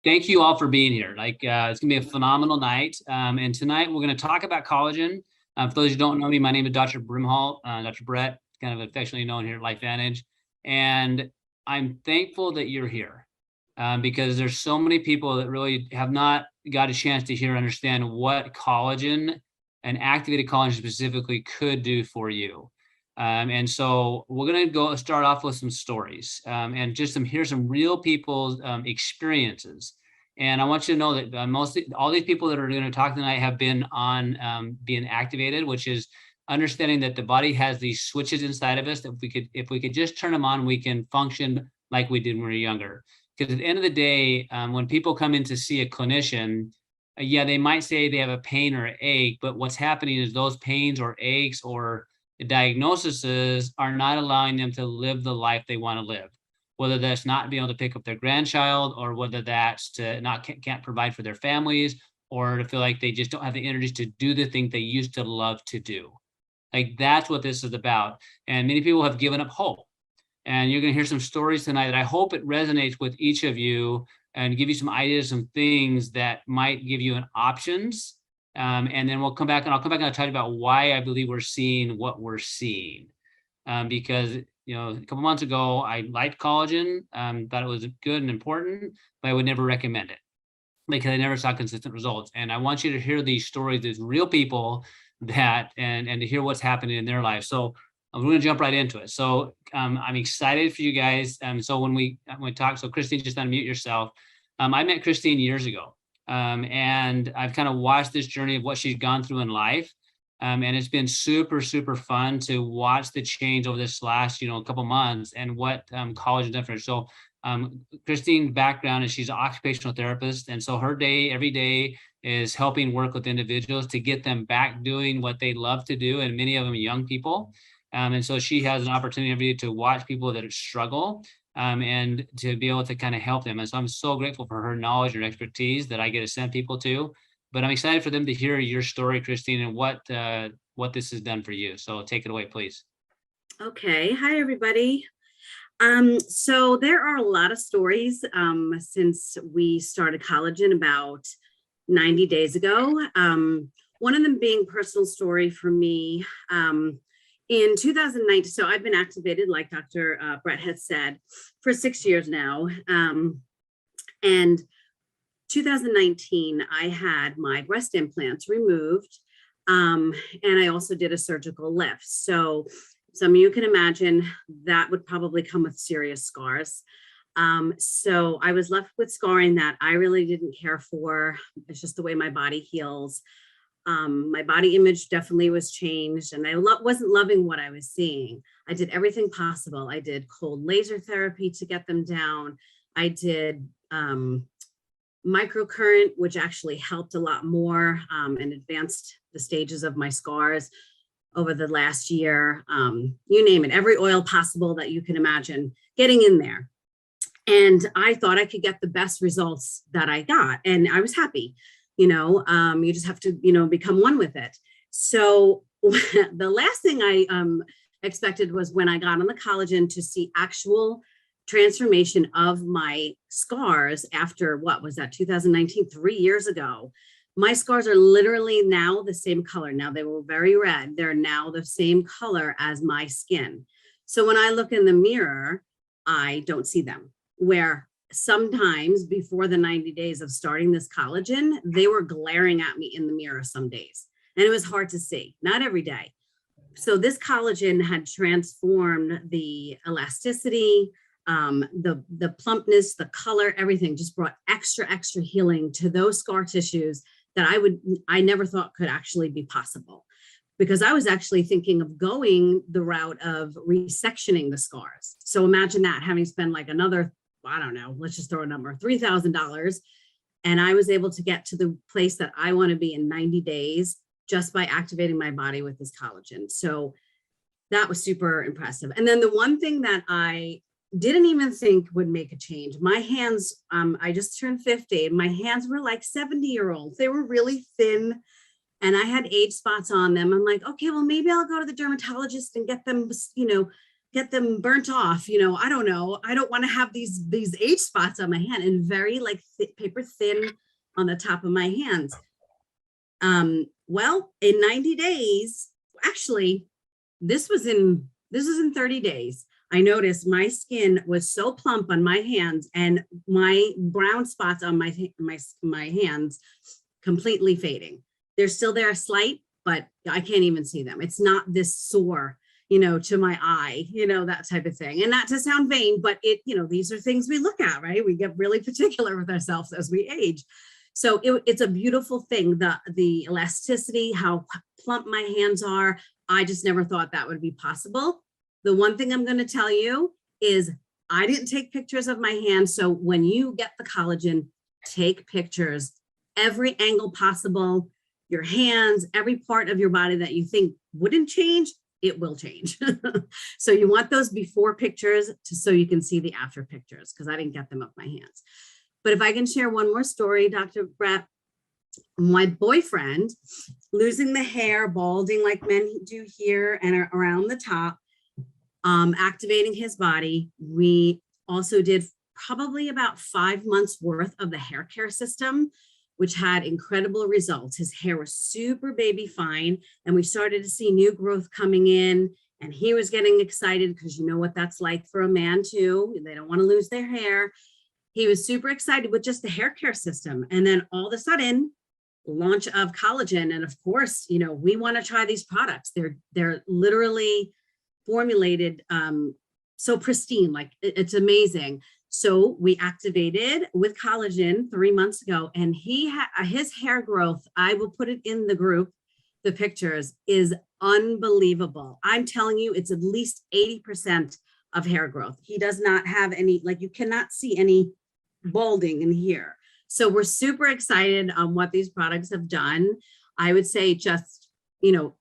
thank you all for being here. It's gonna be a phenomenal night. And tonight we're gonna talk about collagen. For those who don't know me, my name is Dr. Brimhall, Dr. Brett, kind of affectionately known here at LifeVantage. And I'm thankful that you're here because there's so many people that really have not got a chance to hear, understand what collagen and activated collagen specifically could do for you. And so we're going to start off with some stories and just here's some real people's experiences. And I want you to know that mostly all these people that are going to talk tonight have been on being activated, which is understanding that the body has these switches inside of us that if we could just turn them on, we can function like we did when we were younger. Because at the end of the day, when people come in to see a clinician, yeah, they might say they have a pain or an ache, but what's happening is those pains or aches or the diagnoses are not allowing them to live the life they want to live, whether that's not being able to pick up their grandchild or whether that's to can't provide for their families or to feel like they just don't have the energies to do the thing they used to love to do. Like that's what this is about. And many people have given up hope. And you're going to hear some stories tonight that I hope it resonates with each of you and give you some ideas, some things that might give you an options. And then I'll come back and I'll talk about why I believe we're seeing what we're seeing. Because, a couple months ago, I liked collagen, thought it was good and important, but I would never recommend it because I never saw consistent results. And I want you to hear these stories, these real people that, and to hear what's happening in their life. So we're going to jump right into it. So I'm excited for you guys. So when we talk, so Christine, just unmute yourself. I met Christine years ago. And I've kind of watched this journey of what she's gone through in life. And it's been super, super fun to watch the change over this last, couple months and what collagen done for her. So Christine's background is she's an occupational therapist. And so her day, every day is helping work with individuals to get them back doing what they love to do. And many of them are young people. And so she has an opportunity every day to watch people that struggle and to be able to kind of help them. And so I'm so grateful for her knowledge and expertise that I get to send people to. But I'm excited for them to hear your story, Christine, and what this has done for you. So take it away, please. Okay. Hi, everybody. So there are a lot of stories since we started collagen about 90 days ago. One of them being personal story for me. In 2019, so I've been activated, like Dr. Brett has said, for 6 years now. And 2019, I had my breast implants removed, and I also did a surgical lift. So some of you can imagine that would probably come with serious scars. So I was left with scarring that I really didn't care for. It's just the way my body heals. My body image definitely was changed and I wasn't loving what I was seeing. I did everything possible. I did cold laser therapy to get them down. I did microcurrent, which actually helped a lot more and advanced the stages of my scars over the last year. You name it, every oil possible that you can imagine getting in there. And I thought I could get the best results that I got. And I was happy. You just have to, become one with it. So the last thing I expected was when I got on the collagen to see actual transformation of my scars after, what was that, 2019, 3 years ago. My scars are literally now the same color. Now they were very red. They're now the same color as my skin. So when I look in the mirror, I don't see them. Where sometimes before the 90 days of starting this collagen, they were glaring at me in the mirror some days. And it was hard to see, not every day. So this collagen had transformed the elasticity, the plumpness, the color, everything, just brought extra healing to those scar tissues that I never thought could actually be possible. Because I was actually thinking of going the route of resectioning the scars. So imagine that, having spent like another, I don't know, let's just throw a number, $3,000. And I was able to get to the place that I want to be in 90 days just by activating my body with this collagen. So that was super impressive. And then the one thing that I didn't even think would make a change, my hands, I just turned 50 and my hands were like 70-year-olds. They were really thin and I had age spots on them. I'm like, okay, well, maybe I'll go to the dermatologist and get them, get them burnt off. You know, I don't know. I don't want to have these age spots on my hand, and very like paper thin on the top of my hands. Well, in 90 days, actually, this was in 30 days. I noticed my skin was so plump on my hands, and my brown spots on my hands completely fading. They're still there, slight, but I can't even see them. It's not this sore, you know, to my eye, you know, that type of thing. And not to sound vain, but it, you know, these are things we look at, right? We get really particular with ourselves as we age. So it's a beautiful thing, the elasticity, how plump my hands are. I just never thought that would be possible. The one thing I'm going to tell you is I didn't take pictures of my hands. So when you get the collagen, take pictures, every angle possible, your hands, every part of your body that you think wouldn't change, it will change. So you want those before pictures so you can see the after pictures, because I didn't get them of my hands. But if I can share one more story, Dr. Brett, my boyfriend losing the hair, balding like men do here and around the top, activating his body. We also did probably about 5 months worth of the hair care system, which had incredible results. His hair was super baby fine, and we started to see new growth coming in, and he was getting excited because you know what that's like for a man too. They don't want to lose their hair. He was super excited with just the hair care system. And then all of a sudden, launch of collagen. And of course, you know, we want to try these products. They're literally formulated so pristine, like it's amazing. So we activated with collagen 3 months ago, and he had his hair growth. I will put it in the group. The pictures is unbelievable. I'm telling you, it's at least 80% of hair growth. He does not have any, like you cannot see any balding in here. So we're super excited on what these products have done. I would say just, you know,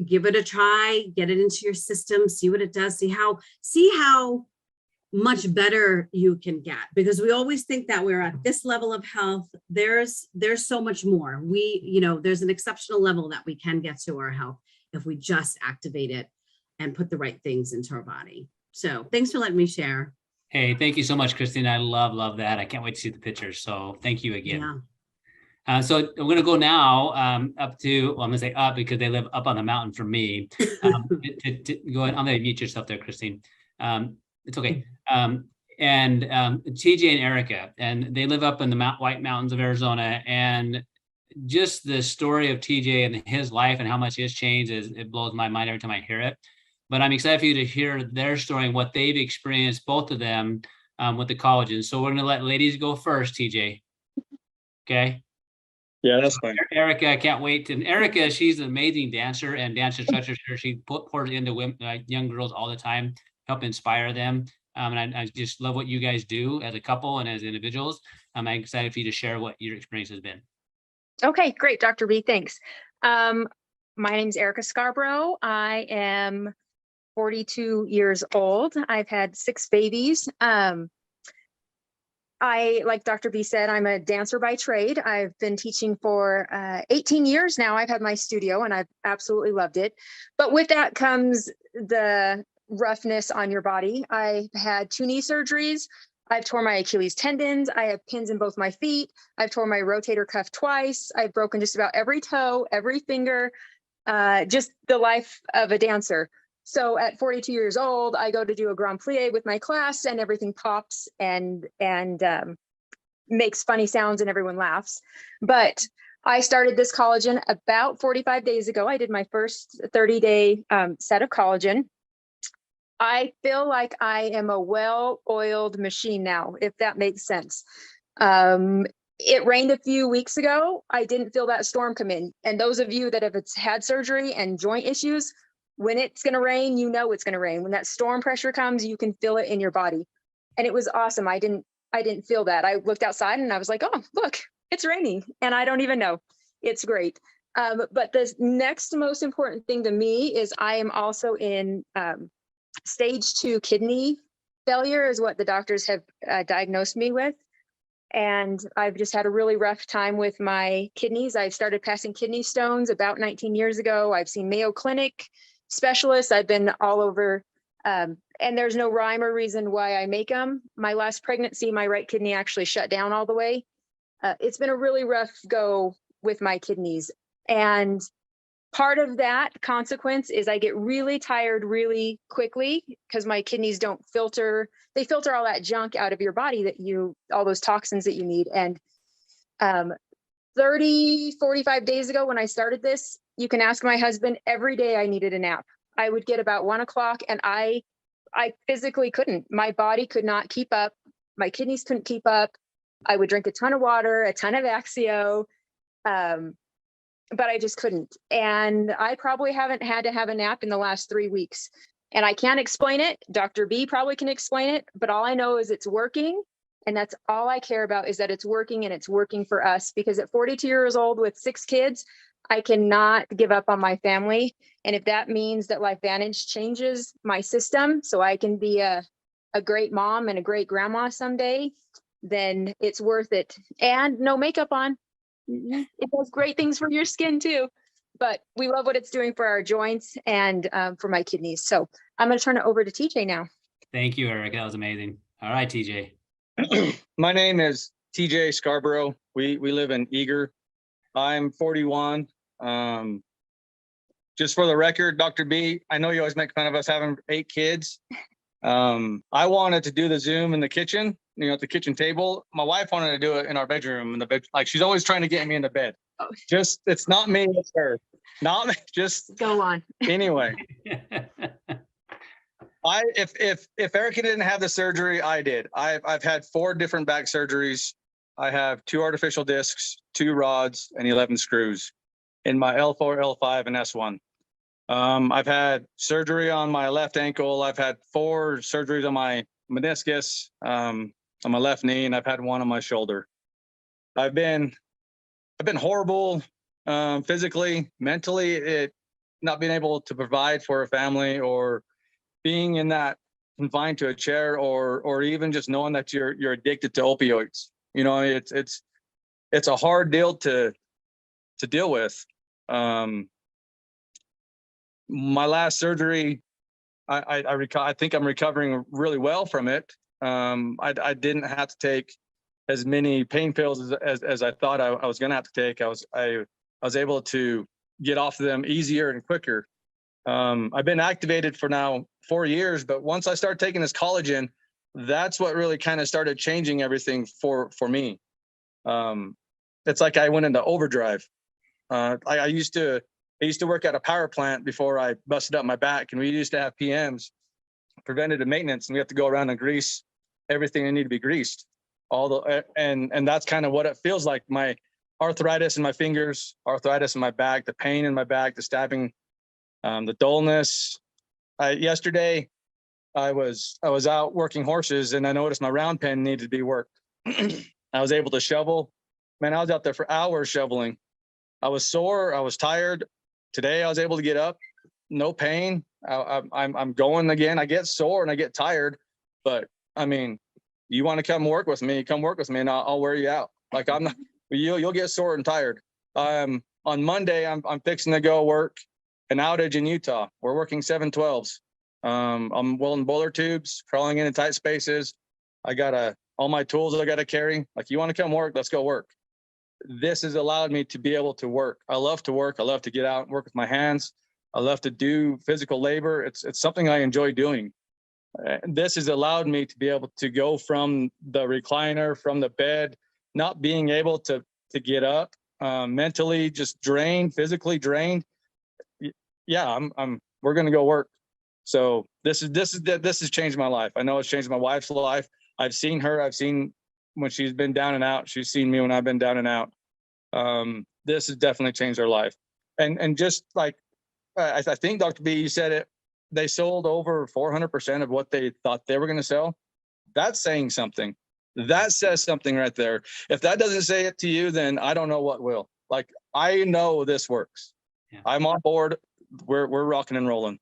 give it a try, get it into your system, see what it does, see how much better you can get, because we always think that we're at this level of health. There's so much more. There's an exceptional level that we can get to our health if we just activate it and put the right things into our body. So thanks for letting me share. Hey, thank you so much, Christine. I love that. I can't wait to see the pictures. So thank you again. Yeah. So I'm going to go now up to, well, I'm going to say up because they live up on the mountain from me. Go ahead. I'm going to mute yourself there, Christine. It's okay. And TJ and Erica, and they live up in the White Mountains of Arizona. And just the story of TJ and his life and how much he has changed, it blows my mind every time I hear it. But I'm excited for you to hear their story and what they've experienced, both of them, with the collagen. So we're going to let ladies go first, TJ. Okay. Yeah, that's fine. Erica, I can't wait. And Erica, she's an amazing dancer and dance instructor. She pours into women, young girls all the time, help inspire them. And I just love what you guys do as a couple and as individuals. I'm excited for you to share what your experience has been. Okay, great, Dr. B, thanks. My name is Erica Scarborough. I am 42 years old. I've had 6 babies. Like Dr. B said, I'm a dancer by trade. I've been teaching for 18 years now. I've had my studio and I've absolutely loved it. But with that comes the roughness on your body. I had 2 knee surgeries. I've torn my Achilles tendons. I have pins in both my feet. I've torn my rotator cuff twice. I've broken just about every toe, every finger, just the life of a dancer. So at 42 years old, I go to do a Grand Plie with my class and everything pops and makes funny sounds and everyone laughs. But I started this collagen about 45 days ago. I did my first 30-day set of collagen. I feel like I am a well-oiled machine now, if that makes sense. It rained a few weeks ago. I didn't feel that storm come in. And those of you that have had surgery and joint issues, when it's going to rain, you know it's going to rain. When that storm pressure comes, you can feel it in your body. And it was awesome. I didn't feel that. I looked outside and I was like, oh, look, it's raining. And I don't even know. It's great. But the next most important thing to me is I am also in stage 2 kidney failure is what the doctors have diagnosed me with. And I've just had a really rough time with my kidneys. I started passing kidney stones about 19 years ago. I've seen Mayo Clinic specialists. I've been all over And there's no rhyme or reason why I make them. My last pregnancy, my right kidney actually shut down all the way. It's been a really rough go with my kidneys. And part of that consequence is I get really tired really quickly because my kidneys don't filter. They filter all that junk out of your body all those toxins that you need. And 45 days ago when I started this, you can ask my husband, every day I needed a nap. I would get about 1 o'clock and I physically couldn't. My body could not keep up. My kidneys couldn't keep up. I would drink a ton of water, a ton of Axio, but I just couldn't. And I probably haven't had to have a nap in the last 3 weeks. And I can't explain it. Dr. B probably can explain it, but all I know is it's working. And that's all I care about, is that it's working, and it's working for us. Because at 42 years old with 6 kids, I cannot give up on my family. And if that means that LifeVantage changes my system so I can be a great mom and a great grandma someday, then it's worth it. And no makeup on. It does great things for your skin too. But we love what it's doing for our joints and for my kidneys. So I'm going to turn it over to TJ now. Thank you, Eric. That was amazing. All right, TJ. My name is TJ Scarborough. We live in Eager. I'm 41. Just for the record, Dr. B, I know you always make fun of us having 8 kids. I wanted to do the Zoom in the kitchen, at the kitchen table. My wife wanted to do it in our bedroom, in the bed. Like, she's always trying to get me in the bed. Oh. Just, it's not me, it's her. Not me, just Go on. anyway. If Erica didn't have the surgery, I did. I've had 4 different back surgeries. I have 2 artificial discs, 2 rods, and 11 screws in my L4, L5, and S1. I've had surgery on my left ankle. I've had 4 surgeries on my meniscus, on my left knee, and I've had 1 on my shoulder. I've been horrible, physically, mentally, not being able to provide for a family, or being in that confined to a chair, or even just knowing that you're addicted to opioids. It's a hard deal to deal with. My last surgery, I think I'm recovering really well from it. I didn't have to take as many pain pills as I thought I was going to have to take. I was able to get off of them easier and quicker. I've been activated for now 4 years, but once I started taking this collagen, that's what really kind of started changing everything for me. It's like I went into overdrive. I used to work at a power plant before I busted up my back, and we used to have PMs, preventative maintenance, and we have to go around and grease everything that need to be greased. And that's kind of what it feels like. My arthritis in my fingers, arthritis in my back, the pain in my back, the stabbing, the dullness. Yesterday, I was out working horses, and I noticed my round pen needed to be worked. I was able to shovel. Man, I was out there for hours shoveling. I was sore. I was tired. Today, I was able to get up, no pain. I'm going again. I get sore and I get tired, but I mean, you want to come work with me? Come work with me, and I'll wear you out. Like, I'm not. You'll get sore and tired. On Monday, I'm fixing to go work an outage in Utah. We're working 712s. I'm welding boiler tubes, crawling into tight spaces. I got all my tools I got to carry. Like, you want to come work? Let's go work. This has allowed me to be able to work. I love to work. I love to get out and work with my hands. I love to do physical labor. It's something I enjoy doing. This has allowed me to be able to go from the recliner, from the bed, not being able to get up, mentally just drained, physically drained. Yeah, we're going to go work. So this has changed my life. I know it's changed my wife's life. I've seen her. I've seen when she's been down and out. She's seen me when I've been down and out. This has definitely changed her life. And just like, I think, Dr. B, you said it, they sold over 400% of what they thought they were going to sell. That's saying something. That says something right there. If that doesn't say it to you, then I don't know what will. Like, I know this works. Yeah. I'm on board. We're rocking and rolling.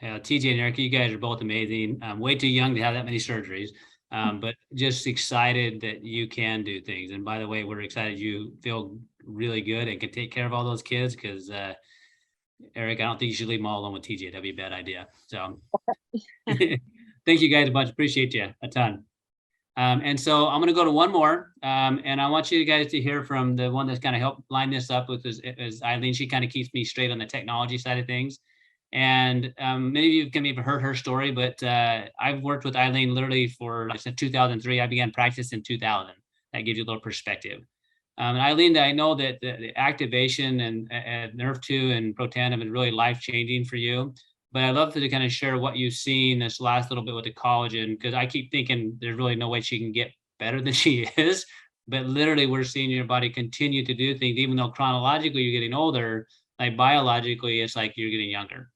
Yeah, TJ and Erica, you guys are both amazing. Way too young to have that many surgeries, but just excited that you can do things. And by the way, we're excited you feel really good and can take care of all those kids, because Eric, I don't think you should leave them all alone with TJ. That'd be a bad idea. So thank you guys a bunch. Appreciate you a ton. And so I'm going to go to one more, and I want you guys to hear from the one that's kind of helped line this up with is Eileen. She kind of keeps me straight on the technology side of things. And many of you can have heard her story, but I've worked with Eileen literally for like since 2003. I began practice in 2000. That gives you a little perspective. And Eileen, I know that the activation and Nerve 2 and Pro-10 have been really life-changing for you. But I'd love to kind of share what you've seen this last little bit with the collagen, because I keep thinking there's really no way she can get better than she is. But literally, we're seeing your body continue to do things, even though chronologically you're getting older, like biologically, it's like you're getting younger.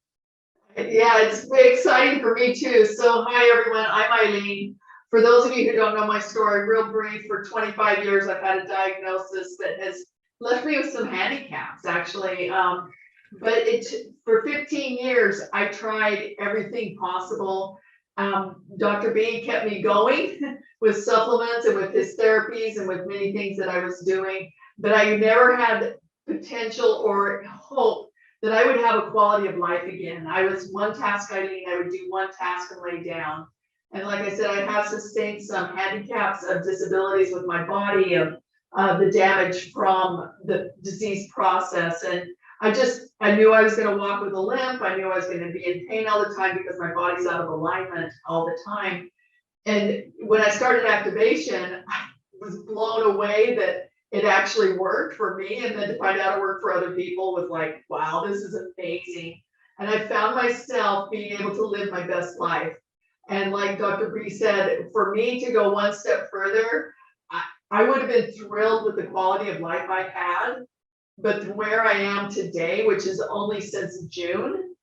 Yeah, it's exciting for me too. So hi, everyone. I'm Eileen. For those of you who don't know my story, real brief, for 25 years, I've had a diagnosis that has left me with some handicaps, actually. But for 15 years, I tried everything possible. Dr. B kept me going with supplements and with his therapies and with many things that I was doing, but I never had potential or hope that I would have a quality of life again. I was one task I would do one task and lay down. And like I said, I have sustained some handicaps of disabilities with my body, of the damage from the disease process. And I knew I was going to walk with a limp. I knew I was going to be in pain all the time because my body's out of alignment all the time. And when I started activation, I was blown away that it actually worked for me. And then to find out it worked for other people was like, wow, this is amazing. And I found myself being able to live my best life. And like Dr. Bree said, for me to go one step further, I would have been thrilled with the quality of life I had. But where I am today, which is only since June,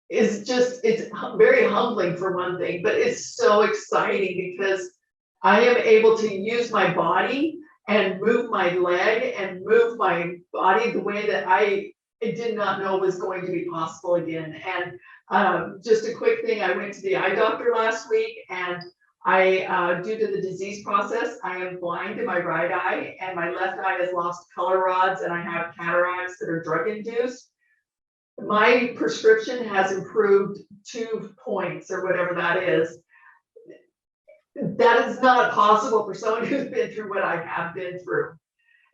is just, it's very humbling for one thing, but it's so exciting because I am able to use my body and move my leg and move my body the way that I did not know was going to be possible again. And just a quick thing, I went to the eye doctor last week, and due to the disease process, I am blind in my right eye, and my left eye has lost color rods, and I have cataracts that are drug induced. My prescription has improved 2 points or whatever that is. That is not possible for someone who's been through what I have been through.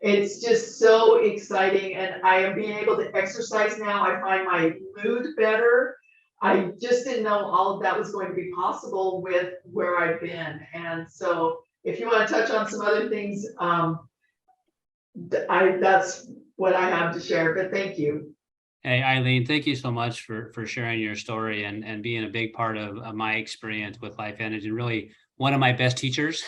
It's just so exciting, and I am being able to exercise now. I find my mood better. I just didn't know all of that was going to be possible with where I've been. And so if you want to touch on some other things, that's what I have to share, but thank you. Hey, Eileen, thank you so much for sharing your story and being a big part of my experience with Life Energy, and really one of my best teachers,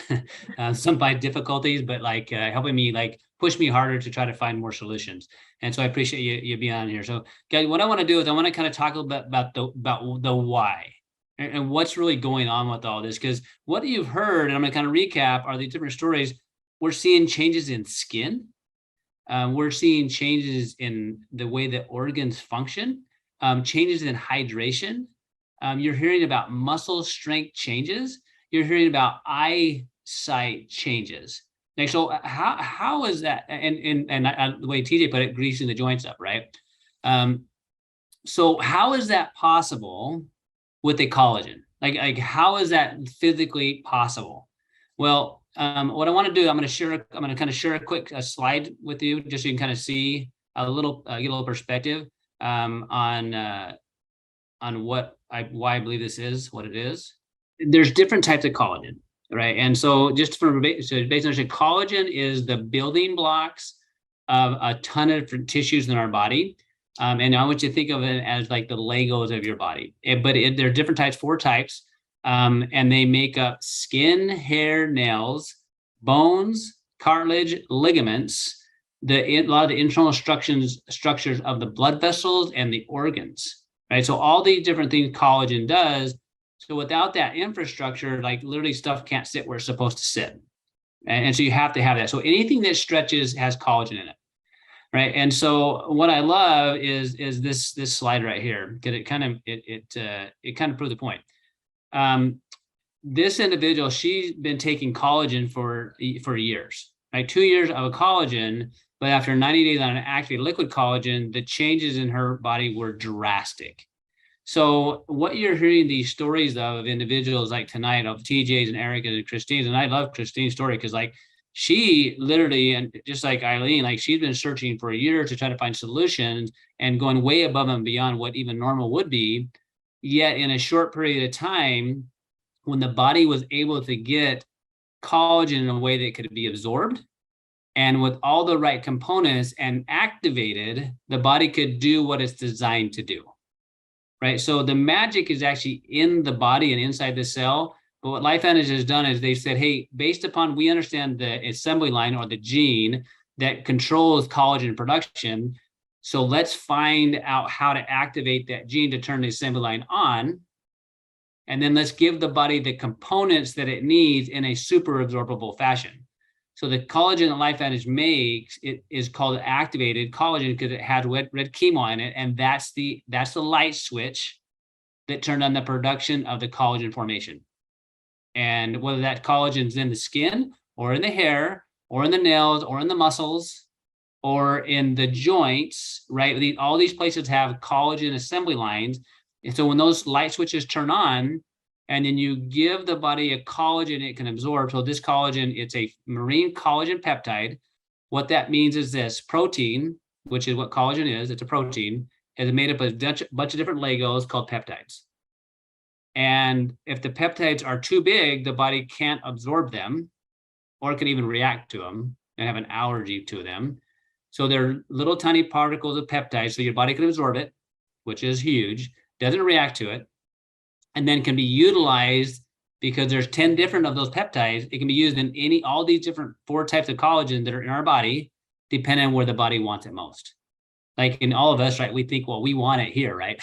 some by difficulties, but like helping me like push me harder to try to find more solutions. And so I appreciate you being on here. So guys, what I want to do is I want to kind of talk a little bit about the why and what's really going on with all this, because what you've heard, and I'm going to kind of recap, are the different stories. We're seeing changes in skin. We're seeing changes in the way that organs function, changes in hydration. You're hearing about muscle strength changes. You're hearing about eyesight changes. Like, so how is that? And the way TJ put it, greasing the joints up, right? So how is that possible with the collagen? Like how is that physically possible? Well, what I want to do, I'm going to kind of share a quick slide with you, just so you can kind of see a little, get a little perspective on why I believe this is what it is. There's different types of collagen, right? And so just for based on collagen is the building blocks of a ton of different tissues in our body. And I want you to think of it as like the Legos of your body. But there are different types, 4 types. And they make up skin, hair, nails, bones, cartilage, ligaments, a lot of the internal structures of the blood vessels and the organs, right? So all these different things collagen does. So without that infrastructure, like literally stuff can't sit where it's supposed to sit. And so you have to have that. So anything that stretches has collagen in it, right? And so what I love is this slide right here, because it kind of proved the point. This individual, she's been taking collagen for years. right? 2 years of a collagen, but after 90 days on an active liquid collagen, the changes in her body were drastic. So what you're hearing these stories of individuals like tonight of TJ's and Eric and Christine's, and I love Christine's story because like she literally, and just like Eileen, like she's been searching for a year to try to find solutions and going way above and beyond what even normal would be. Yet in a short period of time, when the body was able to get collagen in a way that could be absorbed and with all the right components and activated, the body could do what it's designed to do. Right. So the magic is actually in the body and inside the cell. But what LifeVantage has done is they said, hey, based upon we understand the assembly line or the gene that controls collagen production. So let's find out how to activate that gene to turn the assembly line on. And then let's give the body the components that it needs in a super absorbable fashion. So the collagen that LifeVantage makes, it is called activated collagen because it has red chemo in it. And that's the light switch that turned on the production of the collagen formation. And whether that collagen is in the skin or in the hair or in the nails or in the muscles or in the joints, right? All these places have collagen assembly lines. And so when those light switches turn on, and then you give the body a collagen it can absorb. So this collagen, it's a marine collagen peptide. What that means is this protein, which is what collagen is, it's a protein, is made up of a bunch of different Legos called peptides. And if the peptides are too big, the body can't absorb them, or it can even react to them and have an allergy to them. So they're little tiny particles of peptides, so your body can absorb it, which is huge, doesn't react to it, and then can be utilized because there's 10 different of those peptides. It can be used in all these different 4 types of collagen that are in our body, depending on where the body wants it most. Like in all of us, right? We think, well, we want it here, right?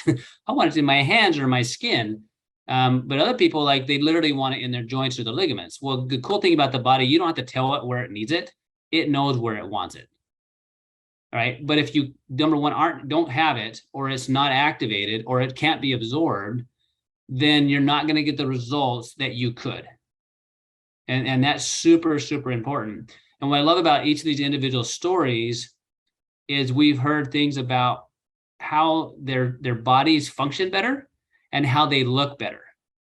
I want it in my hands or my skin. But other people, like they literally want it in their joints or the ligaments. Well, the cool thing about the body, you don't have to tell it where it needs it. It knows where it wants it. All right. But if you, number one, don't have it, or it's not activated, or it can't be absorbed, then you're not going to get the results that you could. And that's super, super important. And what I love about each of these individual stories is we've heard things about how their bodies function better and how they look better.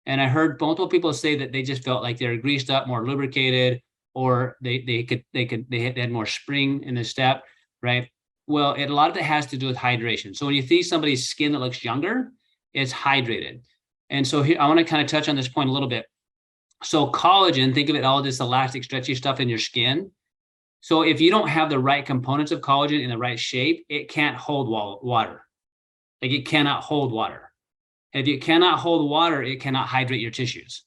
And I heard multiple people say that they just felt like they're greased up, more lubricated, or they had more spring in the step, right? Well, a lot of it has to do with hydration. So when you see somebody's skin that looks younger, it's hydrated. And so here, I want to kind of touch on this point a little bit. So collagen, think of it all this elastic, stretchy stuff in your skin. So if you don't have the right components of collagen in the right shape, it can't hold water. Like it cannot hold water. If it cannot hold water, it cannot hydrate your tissues.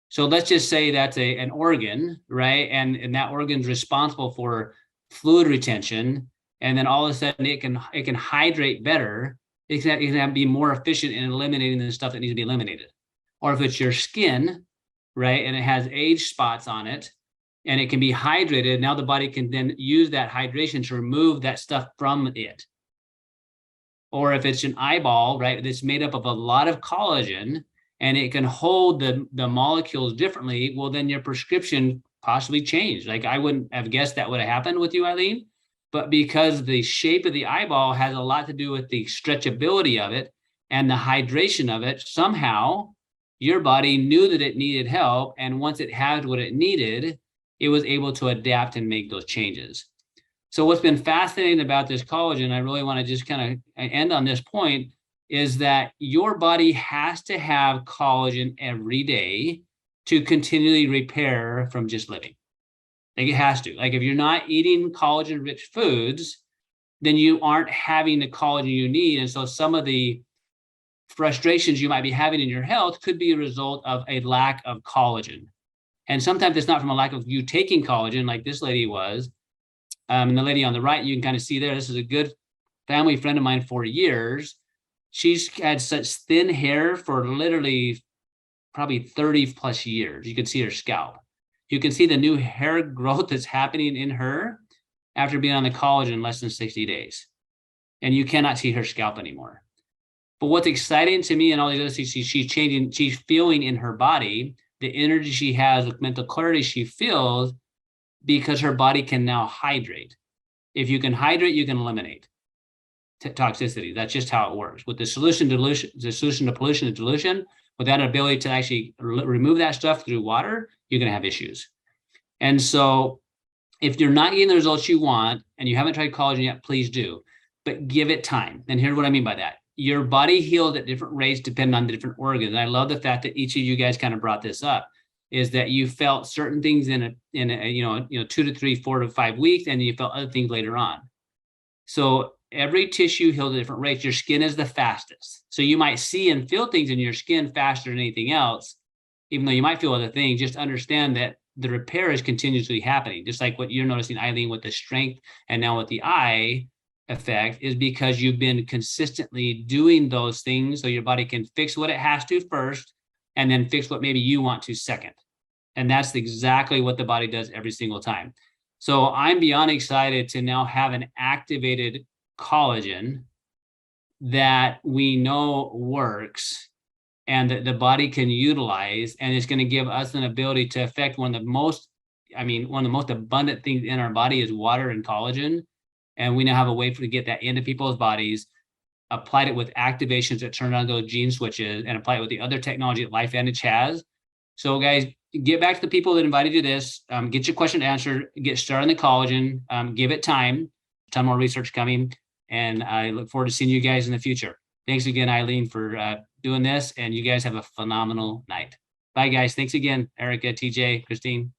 So let's just say that's an organ, right? And that organ's responsible for fluid retention. And then all of a sudden it can hydrate better. It can be more efficient in eliminating the stuff that needs to be eliminated. Or if it's your skin, right, and it has age spots on it, and it can be hydrated, now the body can then use that hydration to remove that stuff from it. Or if it's an eyeball, right, that's made up of a lot of collagen, and it can hold the molecules differently, well, then your prescription possibly changed. Like I wouldn't have guessed that would have happened with you, Eileen. But because the shape of the eyeball has a lot to do with the stretchability of it and the hydration of it, somehow your body knew that it needed help. And once it had what it needed, it was able to adapt and make those changes. So what's been fascinating about this collagen, I really want to just kind of end on this point, is that your body has to have collagen every day to continually repair from just living. Like it has to. Like if you're not eating collagen-rich foods, then you aren't having the collagen you need. And so some of the frustrations you might be having in your health could be a result of a lack of collagen. And sometimes it's not from a lack of you taking collagen, like this lady was. And the lady on the right, you can kind of see there, this is a good family friend of mine for years. She's had such thin hair for literally probably 30 plus years. You can see her scalp. You can see the new hair growth that's happening in her after being on the collagen in less than 60 days. And you cannot see her scalp anymore. But what's exciting to me and all these other things, she's changing, she's feeling in her body, the energy she has, the mental clarity she feels, because her body can now hydrate. If you can hydrate, you can eliminate toxicity. That's just how it works. With the solution to pollution and dilution, with that ability to actually remove that stuff through water, you're going to have issues. And so if you're not getting the results you want and you haven't tried collagen yet, please do, but give it time. And here's what I mean by that. Your body heals at different rates depending on the different organs. And I love the fact that each of you guys kind of brought this up, is that you felt certain things in a 2 to 3, 4 to 5 weeks, and you felt other things later on. So every tissue heals at different rates. Your skin is the fastest. So you might see and feel things in your skin faster than anything else, even though you might feel other things. Just understand that the repair is continuously happening. Just like what you're noticing, Eileen, with the strength and now with the eye effect, is because you've been consistently doing those things so your body can fix what it has to first and then fix what maybe you want to second. And that's exactly what the body does every single time. So I'm beyond excited to now have an activated collagen that we know works and that the body can utilize, and it's going to give us an ability to affect one of the most abundant things in our body is water and collagen. And we now have a way to get that into people's bodies, applied it with activations that turn on those gene switches, and apply it with the other technology that LifeVantage has. So guys, get back to the people that invited you to this, get your question answered, get started on the collagen, give it time, a ton more research coming. And I look forward to seeing you guys in the future. Thanks again, Eileen, for doing this. And you guys have a phenomenal night. Bye, guys. Thanks again, Erica, TJ, Christine.